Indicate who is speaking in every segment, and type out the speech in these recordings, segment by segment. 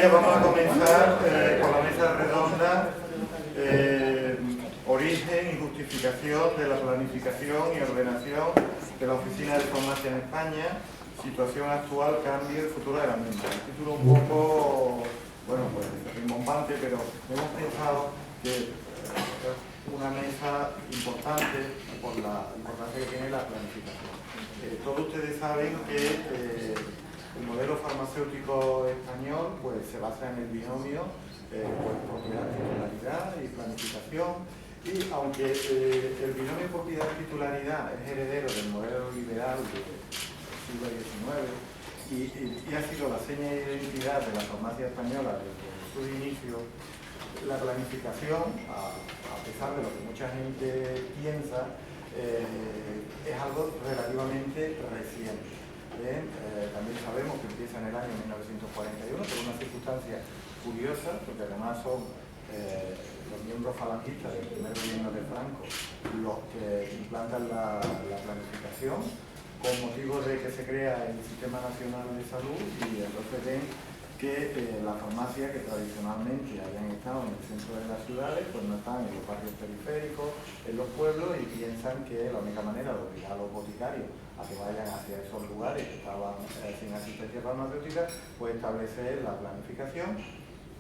Speaker 1: Bien, vamos a comenzar con la mesa redonda, origen y justificación de la planificación y ordenación de la Oficina de Farmacia en España, situación actual, cambio y futuro de la misma. Un título un poco, bueno, pues rimbombante, pero hemos pensado que es una mesa importante por la importancia que tiene la planificación. Todos ustedes saben que el modelo farmacéutico español pues, se basa en el binomio pues, propiedad-titularidad y planificación, y aunque el binomio propiedad-titularidad es heredero del modelo liberal del siglo XIX y ha sido la seña de identidad de la farmacia española desde su inicio, la planificación, a pesar de lo que mucha gente piensa, es algo relativamente reciente. También sabemos que empieza en el año 1941 por una circunstancia curiosa, porque además son los miembros falangistas del primer gobierno de Franco los que implantan la planificación con motivo de que se crea el Sistema Nacional de Salud, y entonces ven que la farmacia, que tradicionalmente habían estado en el centro de las ciudades, pues no están en los barrios periféricos, en los pueblos, y piensan que la única manera de obligar a los boticarios a que vayan hacia esos lugares que estaban sin asistencia farmacéutica, pues establecer la planificación,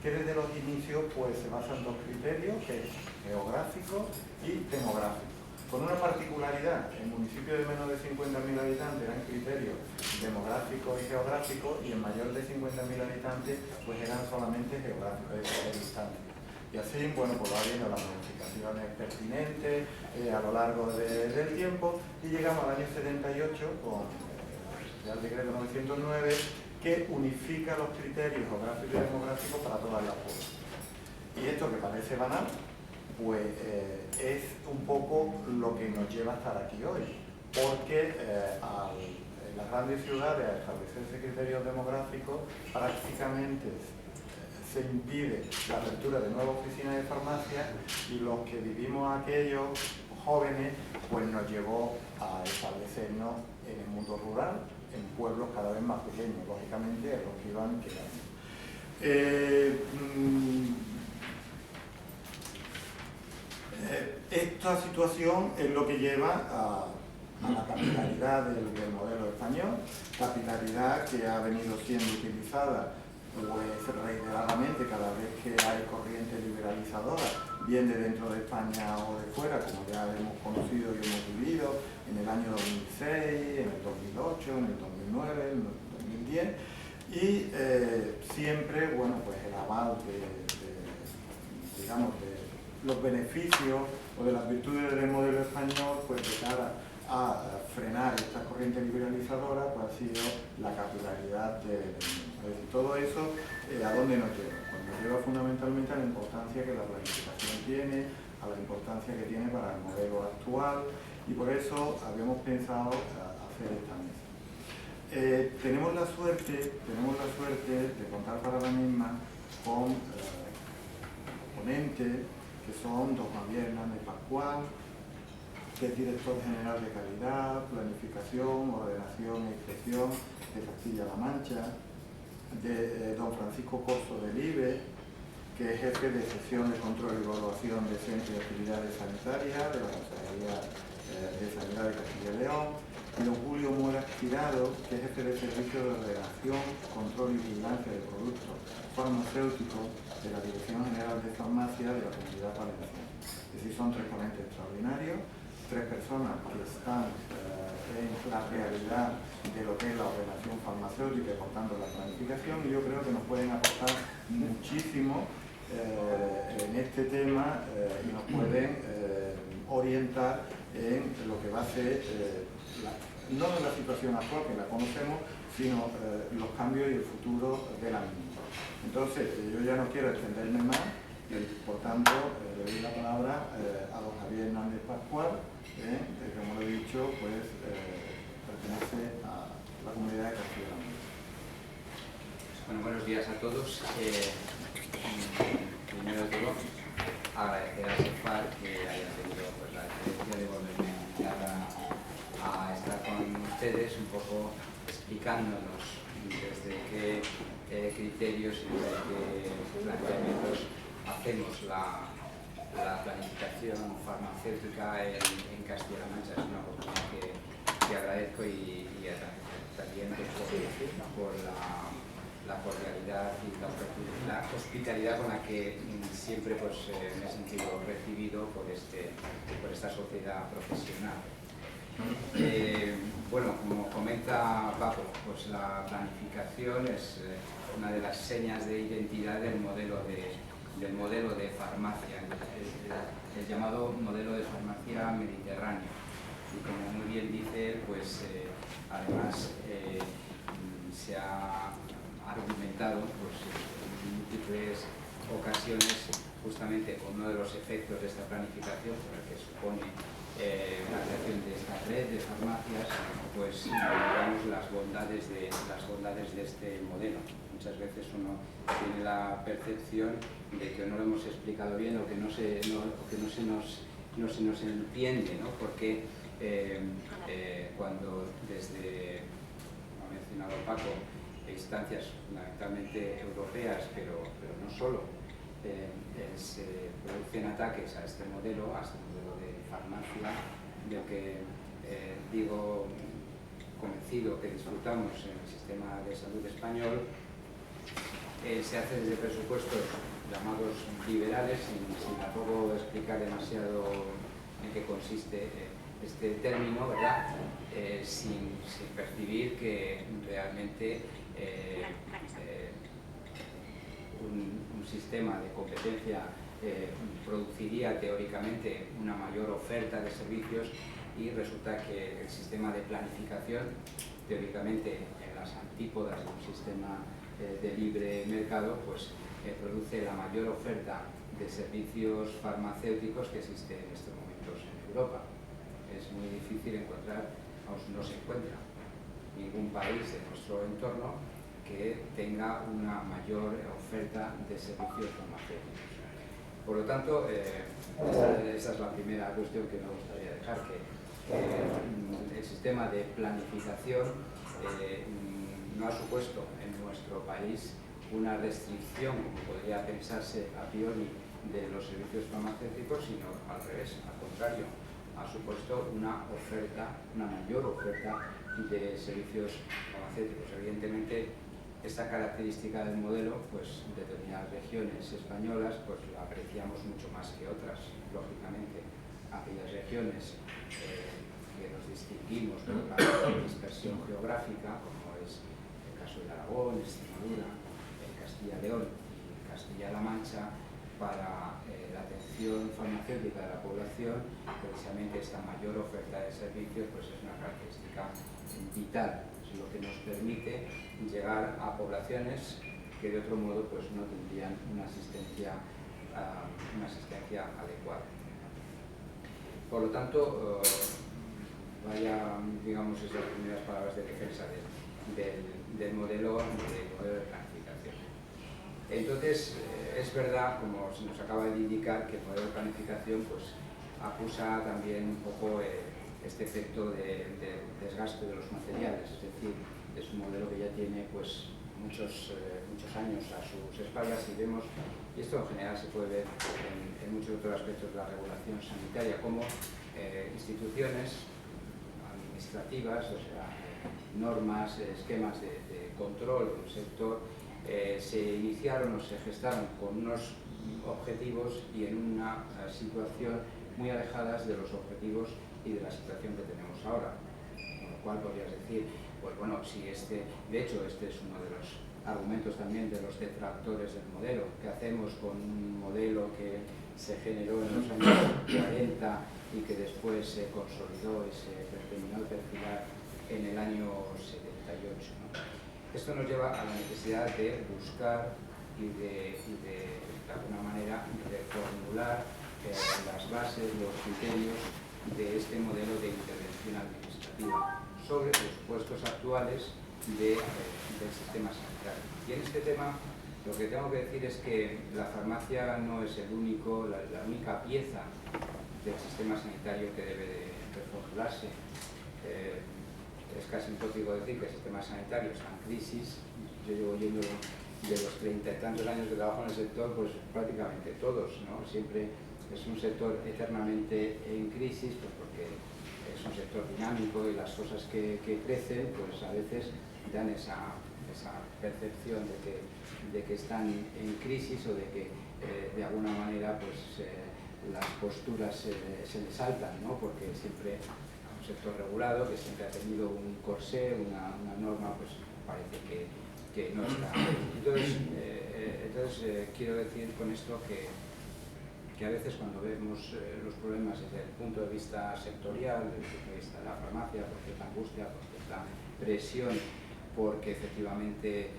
Speaker 1: que desde los inicios pues se basa en dos criterios, que es geográfico y demográfico. Con una particularidad: en municipios de menos de 50.000 habitantes eran criterios demográficos y geográficos, y en mayor de 50.000 habitantes pues eran solamente geográficos, de distancia. Y así, bueno, pues va habiendo las modificaciones pertinentes a lo largo del tiempo, y llegamos al año 78 con el Real Decreto 909, que unifica los criterios geográficos y demográficos para todas las poblaciones. Y esto, que parece banal, pues es un poco lo que nos lleva a estar aquí hoy, porque en las grandes ciudades, al establecerse criterios demográficos, prácticamente se impide la apertura de nuevas oficinas de farmacia, y los que vivimos aquellos jóvenes, pues nos llevó a establecernos en el mundo rural, en pueblos cada vez más pequeños, lógicamente, en los que iban quedando. Esta situación es lo que lleva a la capitalidad del modelo español, capitalidad que ha venido siendo utilizada pues reiteradamente cada vez que hay corriente liberalizadora, bien de dentro de España o de fuera, como ya hemos conocido y hemos vivido en el año 2006, en el 2008, en el 2009, en el 2010, y siempre, bueno, pues el aval digamos, de los beneficios o de las virtudes del modelo español, pues de cara a frenar esta corriente liberalizadora, pues ha sido la capilaridad del mundo. Es decir, todo eso, ¿a dónde nos lleva? Pues nos lleva fundamentalmente a la importancia que la planificación tiene, a la importancia que tiene para el modelo actual, y por eso habíamos pensado hacer esta mesa. Tenemos la suerte de contar para la misma con ponentes que son don Javier Hernández Pascual, que es director general de calidad, planificación, ordenación e inspección de Castilla-La Mancha, de don Francisco Corso del IBE, que es jefe de sección de control y evaluación de centros y actividades sanitarias de la Consejería de Sanidad de Castilla y León, y don Julio Mora Tirado, que es jefe de servicio de ordenación, control y vigilancia de productos farmacéuticos de la Dirección General de Farmacia de la Comunidad Valenciana. Es decir, son tres ponentes extraordinarios, tres personas que están en la realidad de lo que es la ordenación farmacéutica y por tanto la planificación, y yo creo que nos pueden aportar muchísimo en este tema y nos pueden orientar en lo que va a ser, no en la situación actual, que la conocemos, sino los cambios y el futuro de la misma. Entonces, yo ya no quiero extenderme más, y por tanto le doy la palabra a don Javier Hernández Pascual, que como lo he dicho, pues pertenece a la comunidad de Castilla-La Mancha.
Speaker 2: Bueno, buenos días a todos. Primero de todo, agradecer a CEFAR que haya tenido pues, la experiencia de volverme a invitar a estar con ustedes, un poco explicándonos desde qué criterios y desde qué planteamientos hacemos la planificación farmacéutica en Castilla-La Mancha. Es una oportunidad que agradezco y también por la cordialidad y la hospitalidad con la que siempre me he sentido recibido por esta sociedad profesional. Bueno, como comenta Paco, pues la planificación es una de las señas de identidad del modelo de farmacia, el llamado modelo de farmacia mediterráneo. Y como muy bien dice, pues además se ha argumentado pues, en múltiples ocasiones justamente con uno de los efectos de esta planificación, por el que supone la creación de esta red de farmacias, pues digamos las bondades de este modelo. Muchas veces uno tiene la percepción de que no lo hemos explicado bien o que no se nos entiende, ¿no? Porque cuando desde, como ha mencionado Paco, instancias fundamentalmente europeas, pero no solo, se producen ataques a este modelo de farmacia, del que digo convencido que disfrutamos en el sistema de salud español, se hace desde presupuestos llamados liberales, sin tampoco explicar demasiado en qué consiste este término, ¿verdad? Sin percibir que realmente un sistema de competencia produciría teóricamente una mayor oferta de servicios, y resulta que el sistema de planificación, teóricamente en las antípodas de un sistema de libre mercado, pues produce la mayor oferta de servicios farmacéuticos que existe en estos momentos en Europa. Es muy difícil encontrar, no se encuentra ningún país de nuestro entorno que tenga una mayor oferta de servicios farmacéuticos. Por lo tanto, esa es la primera cuestión que me gustaría dejar, que el sistema de planificación no ha supuesto en nuestro país una restricción, como podría pensarse a priori, de los servicios farmacéuticos, sino al revés, al contrario, ha supuesto una mayor oferta de servicios farmacéuticos. Evidentemente, esta característica del modelo, pues en determinadas regiones españolas, pues la apreciamos mucho más que otras, lógicamente. Aquellas regiones que nos distinguimos por la dispersión geográfica, como es el caso de Aragón, Extremadura, Castilla y León y Castilla-La Mancha, para la atención farmacéutica de la población, precisamente esta mayor oferta de servicios pues es una característica vital, es lo que nos permite llegar a poblaciones que de otro modo pues no tendrían una asistencia adecuada. Por lo tanto, digamos, esas primeras palabras de defensa del modelo de planificación. Entonces, es verdad, como se nos acaba de indicar, que el modelo de planificación pues, acusa también un poco este efecto de desgaste de los materiales, es decir, es un modelo que ya tiene pues, muchos años a sus espaldas, y vemos, y esto en general se puede ver en muchos otros aspectos de la regulación sanitaria, como instituciones administrativas, o sea, normas, esquemas de control del sector, se iniciaron o se gestaron con unos objetivos y en una situación muy alejadas de los objetivos y de la situación que tenemos ahora. Con lo cual podrías decir, pues bueno, si de hecho este es uno de los argumentos también de los detractores del modelo. ¿Qué hacemos con un modelo que se generó en los años 40 y que después se consolidó y se terminó de perfilar en el año 78? ¿no? Esto nos lleva a la necesidad de buscar y de alguna manera, reformular las bases, los criterios de este modelo de intervención administrativa sobre los puestos actuales del sistema sanitario. Y en este tema lo que tengo que decir es que la farmacia no es la única pieza del sistema sanitario que debe de reformularse. es casi un tópico decir que el sistema sanitario está en crisis. Yo llevo yendo de los 30 y tantos años que trabajo en el sector, pues prácticamente todos, ¿no? Siempre es un sector eternamente en crisis, pues porque es un sector dinámico y las cosas que crecen, pues a veces dan esa percepción de que están en crisis o de que de alguna manera pues las posturas se les saltan, ¿no? Porque siempre un sector regulado que siempre ha tenido un corsé, una norma, pues parece que no está. Entonces quiero decir con esto que a veces cuando vemos los problemas desde el punto de vista sectorial, desde el punto de vista de la farmacia, por cierta angustia, por cierta presión, porque efectivamente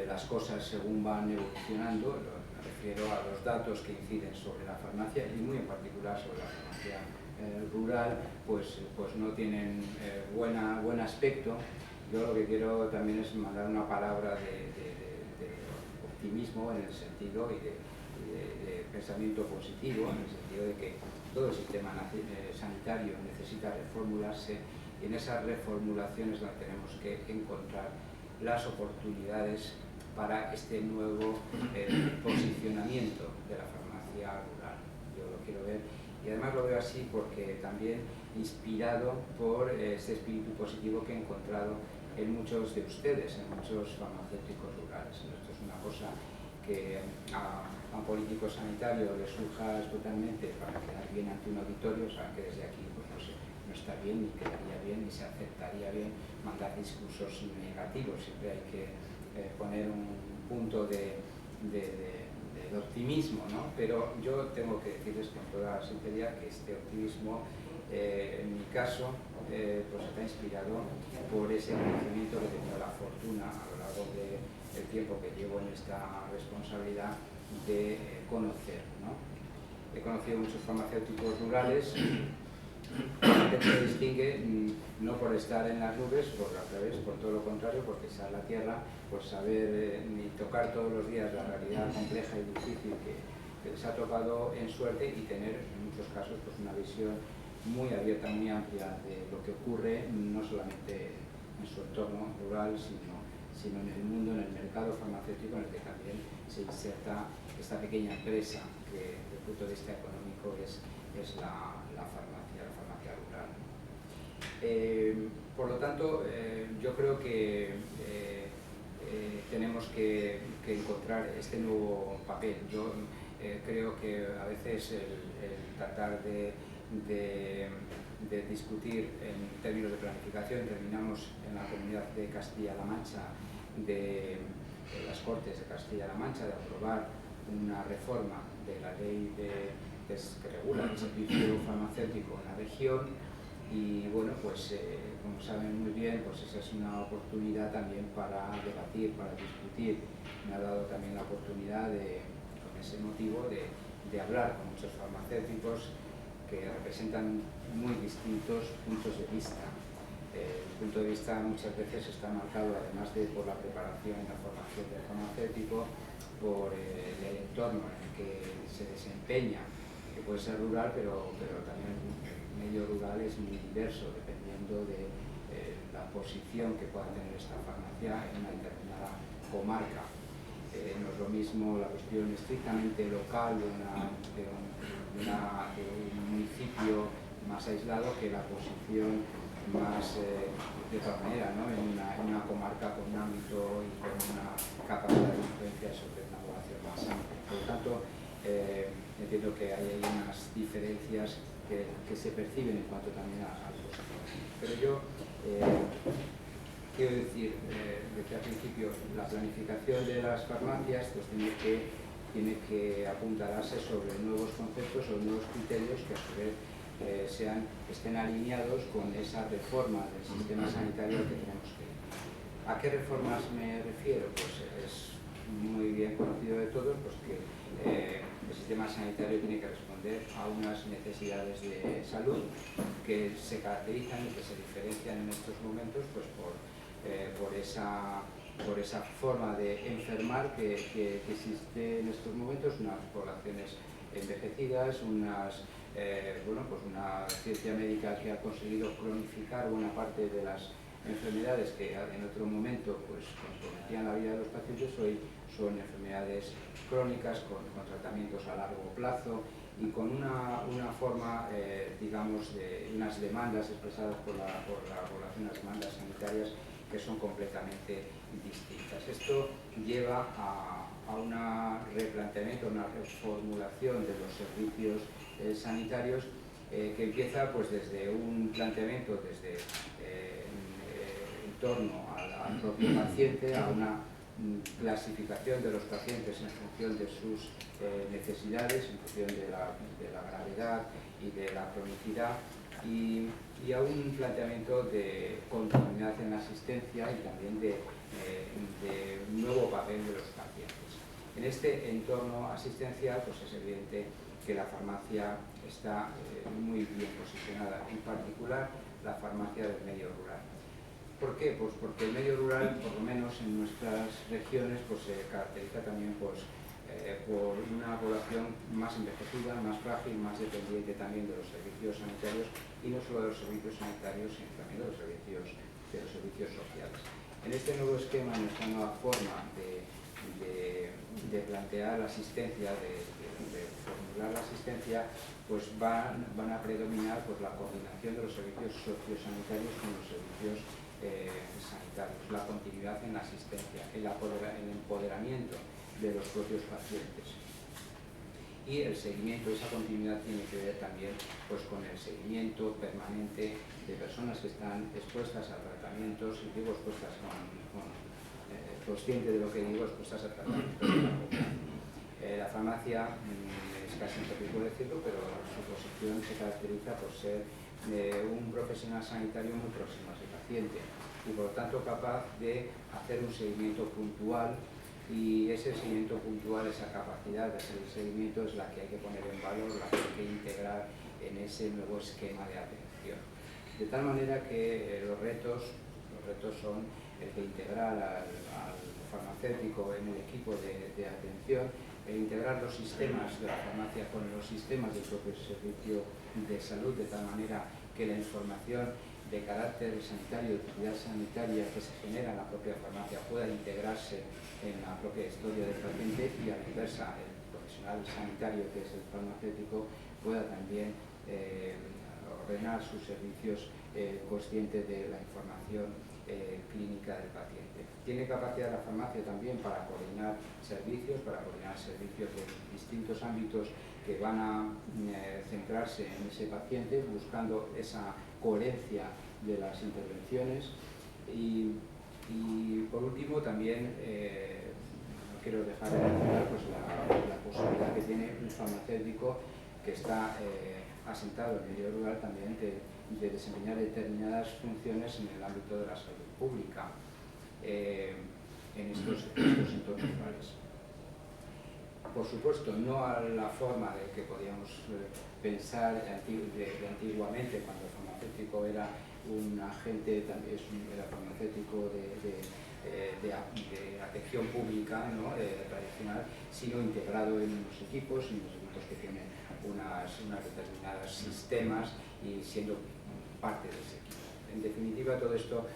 Speaker 2: las cosas según van evolucionando, me refiero a los datos que inciden sobre la farmacia y muy en particular sobre la farmacia rural, pues no tienen buen aspecto. Yo lo que quiero también es mandar una palabra de optimismo en el sentido y de pensamiento positivo, en el sentido de que todo el sistema sanitario necesita reformularse y en esas reformulaciones donde tenemos que encontrar las oportunidades para este nuevo posicionamiento de la farmacia rural. Yo lo quiero ver y además lo veo así porque también inspirado por este espíritu positivo que he encontrado en muchos de ustedes, en muchos farmacéuticos rurales. Esto es una cosa que a un político sanitario le surja totalmente para quedar bien ante un auditorio, saben que desde aquí pues no está bien, ni quedaría bien, ni se aceptaría bien mandar discursos negativos. Siempre hay que poner un punto de optimismo, ¿no? Pero yo tengo que decirles con toda sinceridad que este optimismo, en mi caso, pues está inspirado por ese conocimiento que he tenido la fortuna a lo largo del tiempo que llevo en esta responsabilidad de conocer, ¿no? He conocido muchos farmacéuticos rurales. La gente se distingue no por estar en las nubes, al revés, por todo lo contrario, porque pisar la tierra, pues saber ni tocar todos los días la realidad compleja y difícil que les ha tocado en suerte y tener en muchos casos pues una visión muy abierta, muy amplia de lo que ocurre no solamente en su entorno rural, sino en el mundo, en el mercado farmacéutico en el que también se inserta esta pequeña empresa que desde el punto de vista económico es la farmacia rural. Por lo tanto, yo creo que tenemos que encontrar este nuevo papel. Yo creo que a veces el tratar de discutir en términos de planificación, terminamos en la Comunidad de Castilla-La Mancha, de las Cortes de Castilla-La Mancha, de aprobar una reforma de la ley que regula el servicio farmacéutico en la región y bueno, pues como saben muy bien, pues esa es una oportunidad también para debatir, para discutir. Me ha dado también la oportunidad con ese motivo de hablar con muchos farmacéuticos que representan muy distintos puntos de vista. El punto de vista muchas veces está marcado, además de por la preparación y la formación del farmacéutico, por el entorno en el que se desempeña, que puede ser rural, pero también el medio rural es muy diverso, dependiendo de la posición que pueda tener esta farmacia en una determinada comarca. No es lo mismo la cuestión estrictamente local de un municipio más aislado que la posición más de otra manera, ¿no? en una comarca con un ámbito y con una capacidad de influencia sobre una población más amplia. Por lo tanto, entiendo que hay unas diferencias que se perciben en cuanto también al positivo. Pero yo quiero decir que al principio la planificación de las farmacias pues tiene que apuntalarse sobre nuevos conceptos o nuevos criterios que a su vez estén alineados con esa reforma del sistema sanitario que tenemos que ir. ¿A qué reformas me refiero? Pues es muy bien conocido de todos pues que el sistema sanitario tiene que responder a unas necesidades de salud que se caracterizan y que se diferencian en estos momentos pues por esa por esa forma de enfermar que existe en estos momentos, unas poblaciones envejecidas, bueno, pues una ciencia médica que ha conseguido cronificar buena parte de las enfermedades que en otro momento pues comprometían la vida de los pacientes. Hoy son enfermedades crónicas con tratamientos a largo plazo y con una forma, digamos, de unas demandas expresadas por la población, unas demandas sanitarias que son completamente distintas. Esto lleva a un replanteamiento, una reformulación de los servicios sanitarios que empieza pues desde un planteamiento en torno al propio paciente, a una clasificación de los pacientes en función de sus necesidades, en función de la gravedad y de la cronicidad, y a un planteamiento de continuidad en la asistencia y también de un nuevo papel de los pacientes. En este entorno asistencial pues es evidente que la farmacia está muy bien posicionada, en particular la farmacia del medio rural. ¿Por qué? Pues porque el medio rural, por lo menos en nuestras regiones, pues se caracteriza también pues, por una población más envejecida, más frágil, más dependiente también de los servicios sanitarios, y no solo de los servicios sanitarios, sino también de los servicios sociales. En este nuevo esquema, en esta nueva forma de plantear la asistencia, de formular la asistencia, pues van a predominar pues, la coordinación de los servicios sociosanitarios con los servicios sanitarios, la continuidad en la asistencia, el empoderamiento de los propios pacientes. Y el seguimiento, esa continuidad tiene que ver también pues, con el seguimiento permanente de personas que están expuestas a tratamientos, y digo expuestas consciente de lo que digo, expuestas a tratamientos de largo plazo. La farmacia, es casi imposible decirlo, pero su posición se caracteriza por ser un profesional sanitario muy próximo a ese paciente y por lo tanto capaz de hacer un seguimiento puntual, y ese seguimiento puntual, esa capacidad de hacer el seguimiento es la que hay que poner en valor, la que hay que integrar en ese nuevo esquema de atención. De tal manera que los retos son el de integrar al farmacéutico en el equipo de atención, integrar los sistemas de la farmacia con los sistemas del propio servicio de salud, de tal manera que la información de carácter sanitario, de utilidad sanitaria que se genera en la propia farmacia pueda integrarse en la propia historia del paciente, y a la inversa, el profesional sanitario, que es el farmacéutico, pueda también ordenar sus servicios consciente de la información clínica del paciente. Tiene capacidad la farmacia también para coordinar servicios de distintos ámbitos que van a centrarse en ese paciente, buscando esa coherencia de las intervenciones. Y por último también no quiero dejar de mencionar pues, la posibilidad que tiene un farmacéutico que está asentado en el medio rural también de desempeñar determinadas funciones en el ámbito de la salud pública en estos entornos rurales. Por supuesto, no a la forma de que podíamos pensar de antiguamente, cuando el farmacéutico era un agente, también era farmacéutico de atención pública, ¿no? Tradicional, sino integrado en unos equipos que tienen unas determinados sistemas y siendo parte de ese equipo. En definitiva, todo esto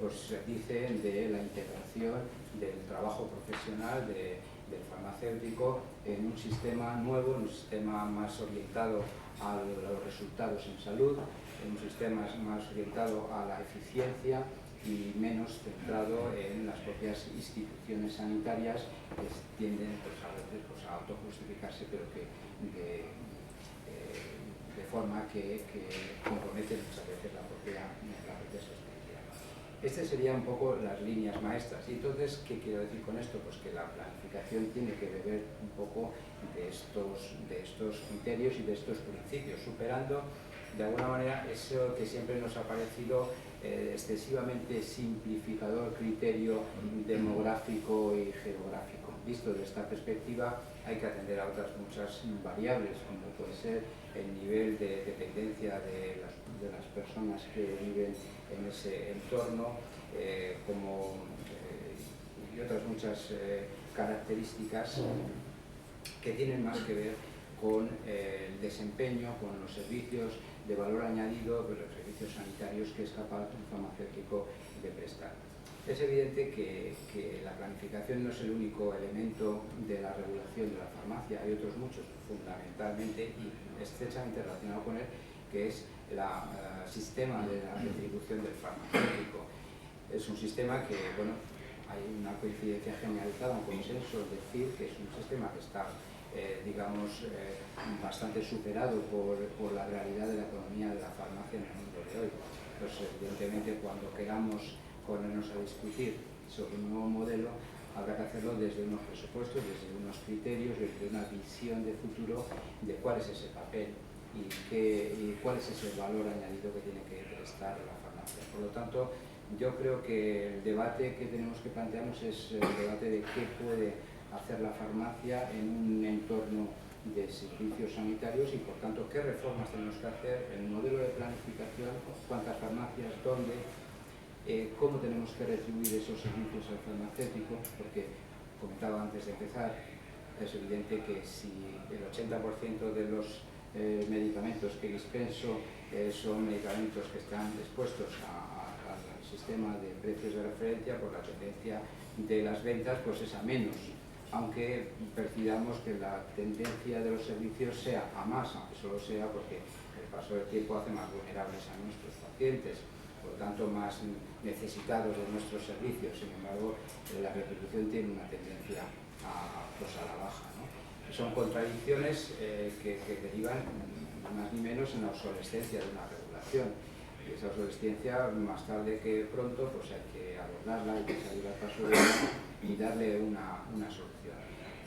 Speaker 2: pues dice de la integración del trabajo profesional del farmacéutico en un sistema nuevo, en un sistema más orientado a los resultados en salud, en un sistema más orientado a la eficiencia y menos centrado en las propias instituciones sanitarias que tienden pues, a veces pues, a autojustificarse, pero de forma que compromete muchas veces la propia sostenibilidad. Estas serían un poco las líneas maestras. Y entonces, ¿qué quiero decir con esto? Pues que la planificación tiene que beber un poco de estos criterios y de estos principios, superando de alguna manera eso que siempre nos ha parecido excesivamente simplificador criterio demográfico y geográfico. Visto desde esta perspectiva, hay que atender a otras muchas variables, como puede ser el nivel de dependencia de las personas que viven en ese entorno, como y otras muchas características que tienen más que ver con el desempeño, con los servicios de valor añadido, de los servicios sanitarios que es capaz un farmacéutico de prestar. Es evidente que la planificación no es el único elemento de la regulación de la farmacia, hay otros muchos, fundamentalmente y estrechamente relacionado con él, que es el sistema de la retribución del farmacéutico. Es un sistema que, bueno, hay una coincidencia generalizada, un consenso, es decir, que es un sistema que está, digamos, bastante superado por la realidad de la economía de la farmacia en el mundo de hoy. Entonces, evidentemente, cuando queramos ponernos a discutir sobre un nuevo modelo, habrá que hacerlo desde unos presupuestos, desde unos criterios, desde una visión de futuro de cuál es ese papel y cuál es ese valor añadido que tiene que prestar la farmacia. Por lo tanto, yo creo que el debate que tenemos que plantearnos es el debate de qué puede hacer la farmacia en un entorno de servicios sanitarios y, por tanto, qué reformas tenemos que hacer, el modelo de planificación, cuántas farmacias, dónde, cómo tenemos que retribuir esos servicios al farmacéutico, porque, comentaba antes de empezar, es evidente que si el 80% de los medicamentos que dispenso son medicamentos que están expuestos al sistema de precios de referencia, por la tendencia de las ventas pues es a menos, aunque percibamos que la tendencia de los servicios sea a más, aunque solo sea porque el paso del tiempo hace más vulnerables a nuestros pacientes, por lo tanto más necesitados de nuestros servicios. Sin embargo, la retribución tiene una tendencia a la baja, ¿no? Son contradicciones que derivan más ni menos en la obsolescencia de una regulación. Y esa obsolescencia, más tarde que pronto, pues hay que abordarla, hay que salir al paso de ella y darle una solución.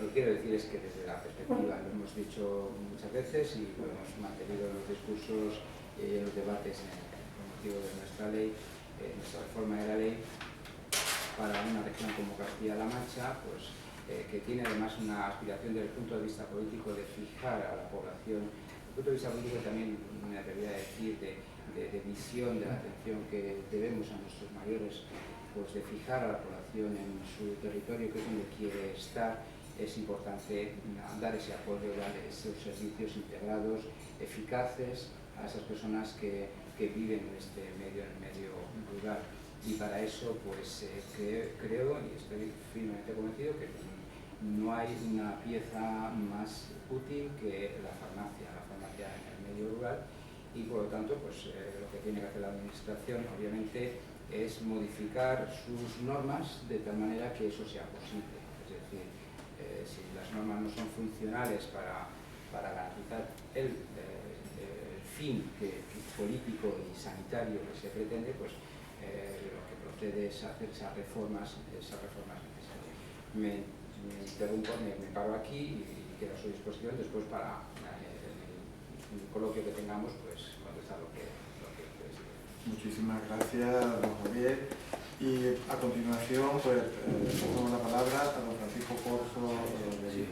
Speaker 2: Lo que quiero decir es que desde la perspectiva, lo hemos dicho muchas veces y lo hemos mantenido en los discursos y en los debates con motivo de nuestra ley, nuestra reforma de la ley, para una región como Castilla-La Mancha, pues que tiene además una aspiración desde el punto de vista político de fijar a la población, desde el punto de vista político también me atrevería a decir de visión de la atención que debemos a nuestros mayores, pues de fijar a la población en su territorio, que es donde quiere estar. Es importante dar ese apoyo, dar esos servicios integrados, eficaces a esas personas que viven en este medio, en el medio rural. Y para eso, pues creo y estoy firmemente convencido que no hay una pieza más útil que la farmacia en el medio rural y, por lo tanto, pues lo que tiene que hacer la administración, obviamente, es modificar sus normas de tal manera que eso sea posible. Es decir, si las normas no son funcionales para garantizar el fin político y sanitario que se pretende, pues lo que procede es hacer esas reformas necesarias. Me interrumpo, me paro aquí y quedo a su disposición después para el coloquio que tengamos, pues contestar lo que decir.
Speaker 1: Muchísimas gracias, don Javier. Y a continuación, pues, damos la palabra a don Francisco Corso.
Speaker 2: Sí.